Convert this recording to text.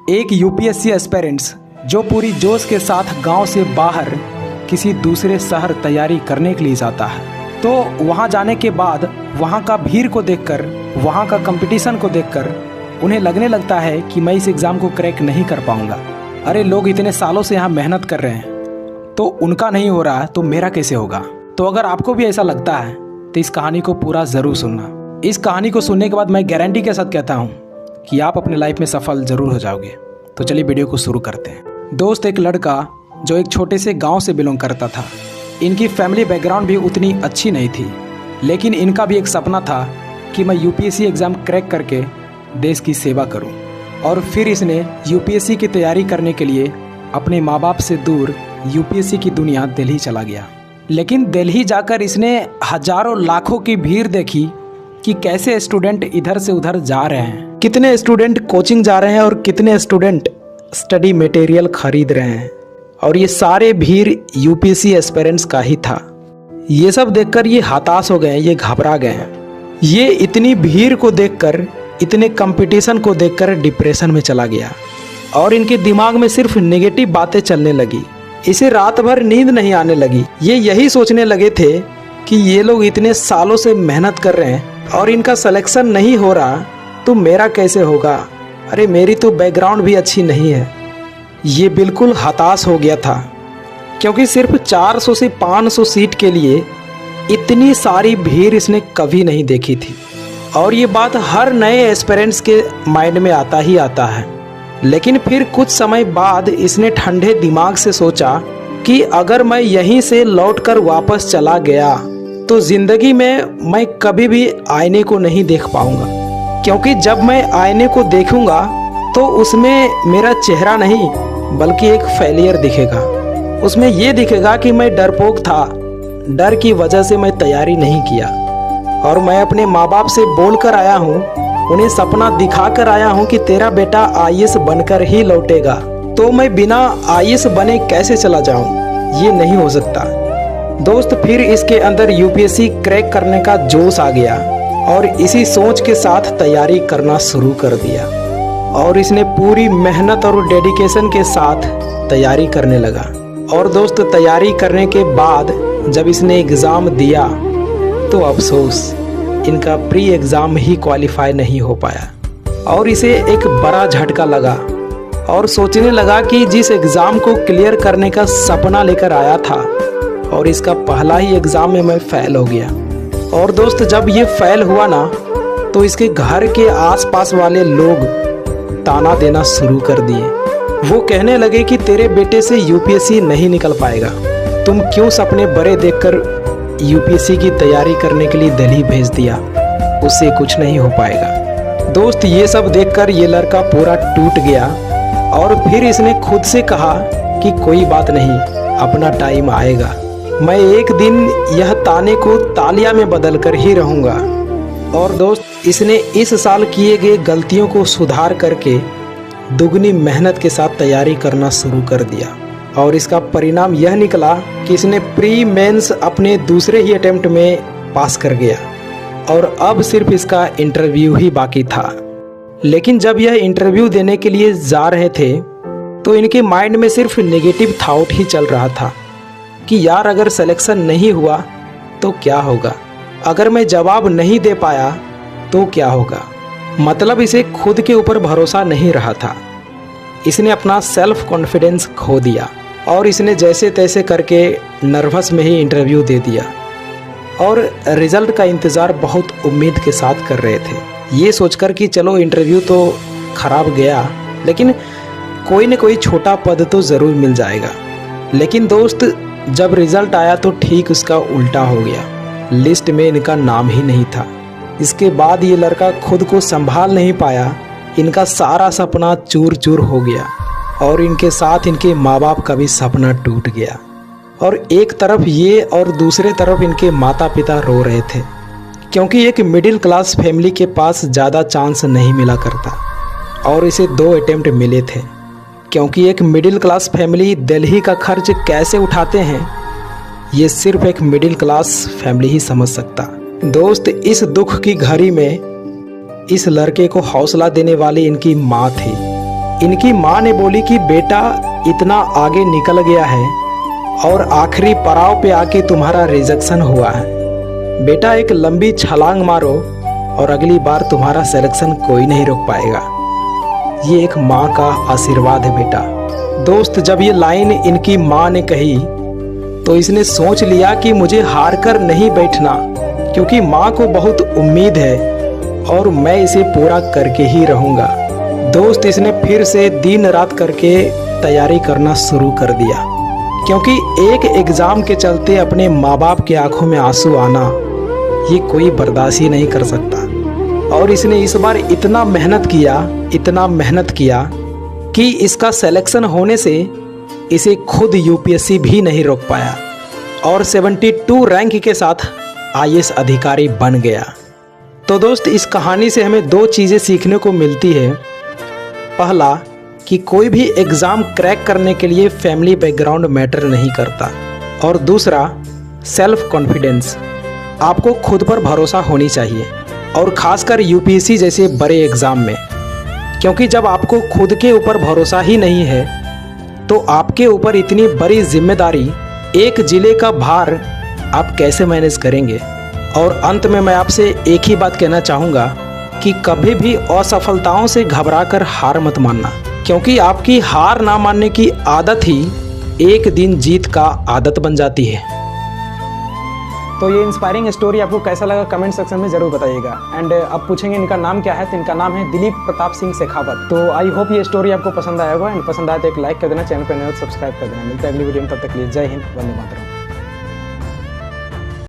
एक UPSC aspirants जो पूरी जोश के साथ गांव से बाहर किसी दूसरे शहर तैयारी करने के लिए जाता है, तो वहां जाने के बाद वहां का भीड़ को देखकर, वहां का कंपटीशन को देखकर उन्हें लगने लगता है कि मैं इस एग्ज़ाम को क्रैक नहीं कर पाऊंगा। अरे लोग इतने सालों से यहाँ मेहनत कर रहे हैं, तो उनका नहीं हो रहा है तो मेरा कैसे होगा। तो अगर आपको भी ऐसा लगता है तो इस कहानी को पूरा ज़रूर सुनना। इस कहानी को सुनने के बाद मैं गारंटी के साथ कहता हूँ कि आप अपने लाइफ में सफल ज़रूर हो जाओगे। तो चलिए वीडियो को शुरू करते हैं। दोस्त, एक लड़का जो एक छोटे से गांव से बिलोंग करता था। इनकी फैमिली बैकग्राउंड भी उतनी अच्छी नहीं थी, लेकिन इनका भी एक सपना था कि मैं यूपीएससी एग्ज़ाम क्रैक करके देश की सेवा करूं। और फिर इसने यूपीएससी की तैयारी करने के लिए अपने माँ बाप से दूर यूपीएससी की दुनिया दिल्ली चला गया। लेकिन दिल्ली जाकर इसने हजारों लाखों की भीड़ देखी कि कैसे स्टूडेंट इधर से उधर जा रहे हैं, कितने स्टूडेंट कोचिंग जा रहे हैं और कितने स्टूडेंट स्टडी मटेरियल खरीद रहे हैं। और ये सारे भीड़ यूपीएससी एस्पिरेंट्स का ही था। ये सब देखकर ये हताश हो गए, ये घबरा गए हैं। ये इतनी भीड़ को देखकर, इतने कंपटीशन को देखकर डिप्रेशन में चला गया और इनके दिमाग में सिर्फ नेगेटिव बातें चलने लगी। इसे रात भर नींद नहीं आने लगी। ये यही सोचने लगे थे कि ये लोग इतने सालों से मेहनत कर रहे हैं और इनका सिलेक्शन नहीं हो रहा तो मेरा कैसे होगा। अरे मेरी तो बैकग्राउंड भी अच्छी नहीं है। ये बिल्कुल हताश हो गया था, क्योंकि सिर्फ 400 से 500 सीट के लिए इतनी सारी भीड़ इसने कभी नहीं देखी थी। और ये बात हर नए एस्पिरेंट्स के माइंड में आता ही आता है। लेकिन फिर कुछ समय बाद इसने ठंडे दिमाग से सोचा कि अगर मैं यहीं से लौटकर वापस चला गया तो ज़िंदगी में मैं कभी भी आईने को नहीं देख पाऊंगा, क्योंकि जब मैं आईने को देखूंगा तो उसमें मेरा चेहरा नहीं बल्कि एक फेलियर दिखेगा। उसमें ये दिखेगा कि मैं डरपोक था, डर की वजह से मैं तैयारी नहीं किया। और मैं अपने माँ बाप से बोल कर आया हूँ, उन्हें सपना दिखा कर आया हूँ कि तेरा बेटा आईएएस बनकर ही लौटेगा, तो मैं बिना आईएएस बने कैसे चला जाऊँ। ये नहीं हो सकता। दोस्त, फिर इसके अंदर यूपीएससी क्रैक करने का जोश आ गया और इसी सोच के साथ तैयारी करना शुरू कर दिया। और इसने पूरी मेहनत और डेडिकेशन के साथ तैयारी करने लगा। और दोस्त, तैयारी करने के बाद जब इसने एग्ज़ाम दिया तो अफसोस, इनका प्री एग्ज़ाम ही क्वालिफाई नहीं हो पाया। और इसे एक बड़ा झटका लगा और सोचने लगा कि जिस एग्ज़ाम को क्लियर करने का सपना लेकर आया था और इसका पहला ही एग्ज़ाम में मैं फ़ेल हो गया। और दोस्त, जब ये फ़ेल हुआ ना तो इसके घर के आसपास वाले लोग ताना देना शुरू कर दिए। वो कहने लगे कि तेरे बेटे से यूपीएससी नहीं निकल पाएगा, तुम क्यों सपने बड़े देखकर यूपीएससी की तैयारी करने के लिए दिल्ली भेज दिया, उससे कुछ नहीं हो पाएगा। दोस्त, ये सब देखकर ये लड़का पूरा टूट गया और फिर इसने खुद से कहा कि कोई बात नहीं, अपना टाइम आएगा, मैं एक दिन यह ताने को तालिया में बदल कर ही रहूँगा। और दोस्त, इसने इस साल किए गए गलतियों को सुधार करके दुगनी मेहनत के साथ तैयारी करना शुरू कर दिया। और इसका परिणाम यह निकला कि इसने प्री मेंस अपने दूसरे ही अटेम्प्ट में पास कर गया और अब सिर्फ इसका इंटरव्यू ही बाकी था। लेकिन जब यह इंटरव्यू देने के लिए जा रहे थे तो इनके माइंड में सिर्फ नेगेटिव थॉट ही चल रहा था कि यार अगर सिलेक्शन नहीं हुआ तो क्या होगा, अगर मैं जवाब नहीं दे पाया तो क्या होगा। मतलब इसे खुद के ऊपर भरोसा नहीं रहा था। इसने अपना सेल्फ कॉन्फिडेंस खो दिया और इसने जैसे तैसे करके नर्वस में ही इंटरव्यू दे दिया। और रिज़ल्ट का इंतज़ार बहुत उम्मीद के साथ कर रहे थे, ये सोचकर कि चलो इंटरव्यू तो ख़राब गया लेकिन कोई न कोई छोटा पद तो ज़रूर मिल जाएगा। लेकिन दोस्त, जब रिज़ल्ट आया तो ठीक उसका उल्टा हो गया। लिस्ट में इनका नाम ही नहीं था। इसके बाद ये लड़का खुद को संभाल नहीं पाया, इनका सारा सपना चूर चूर हो गया और इनके साथ इनके माँ बाप का भी सपना टूट गया। और एक तरफ ये और दूसरे तरफ इनके माता पिता रो रहे थे, क्योंकि एक मिडिल क्लास फैमिली के पास ज़्यादा चांस नहीं मिला करता और इसे 2 अटेम्प्ट मिले थे, क्योंकि एक मिडिल क्लास फैमिली दिल्ली का खर्च कैसे उठाते हैं ये सिर्फ एक मिडिल क्लास फैमिली ही समझ सकता। दोस्त, इस दुख की घड़ी में इस लड़के को हौसला देने वाली इनकी माँ थी। इनकी माँ ने बोली कि बेटा इतना आगे निकल गया है और आखिरी पड़ाव पे आके तुम्हारा रिजेक्शन हुआ है। बेटा एक लंबी छलांग मारो और अगली बार तुम्हारा सिलेक्शन कोई नहीं रोक पाएगा। ये एक माँ का आशीर्वाद है बेटा। दोस्त, जब ये लाइन इनकी माँ ने कही तो इसने सोच लिया कि मुझे हार कर नहीं बैठना, क्योंकि माँ को बहुत उम्मीद है और मैं इसे पूरा करके ही रहूँगा। दोस्त, इसने फिर से दिन रात करके तैयारी करना शुरू कर दिया, क्योंकि एक एग्ज़ाम के चलते अपने माँ बाप के आंखों में आंसू आना ये कोई बर्दाश्त ही नहीं कर सकता। और इसने इस बार इतना मेहनत किया कि इसका सिलेक्शन होने से इसे खुद यूपीएससी भी नहीं रोक पाया और 72 रैंक के साथ आईएएस अधिकारी बन गया। तो दोस्त, इस कहानी से हमें दो चीज़ें सीखने को मिलती है। पहला कि कोई भी एग्ज़ाम क्रैक करने के लिए फैमिली बैकग्राउंड मैटर नहीं करता, और दूसरा सेल्फ कॉन्फिडेंस। आपको खुद पर भरोसा होनी चाहिए, और ख़ासकर यूपीएससी जैसे बड़े एग्ज़ाम में, क्योंकि जब आपको खुद के ऊपर भरोसा ही नहीं है तो आपके ऊपर इतनी बड़ी जिम्मेदारी, एक ज़िले का भार आप कैसे मैनेज करेंगे। और अंत में मैं आपसे एक ही बात कहना चाहूँगा कि कभी भी असफलताओं से घबराकर हार मत मानना, क्योंकि आपकी हार ना मानने की आदत ही एक दिन जीत का आदत बन जाती है। तो ये इंस्पायरिंग स्टोरी आपको कैसा लगा कमेंट सेक्शन में ज़रूर बताइएगा। एंड अब पूछेंगे इनका नाम क्या है, तो इनका नाम है दिलीप प्रताप सिंह शेखावत। तो आई होप ये स्टोरी आपको पसंद आया होगा, एंड पसंद आया तो एक लाइक कर देना, चैनल पर नए हो तो सब्सक्राइब कर देना। मिलते हैं अगली वीडियो में, तब तक के लिए जय हिंद, वंदे मातरम।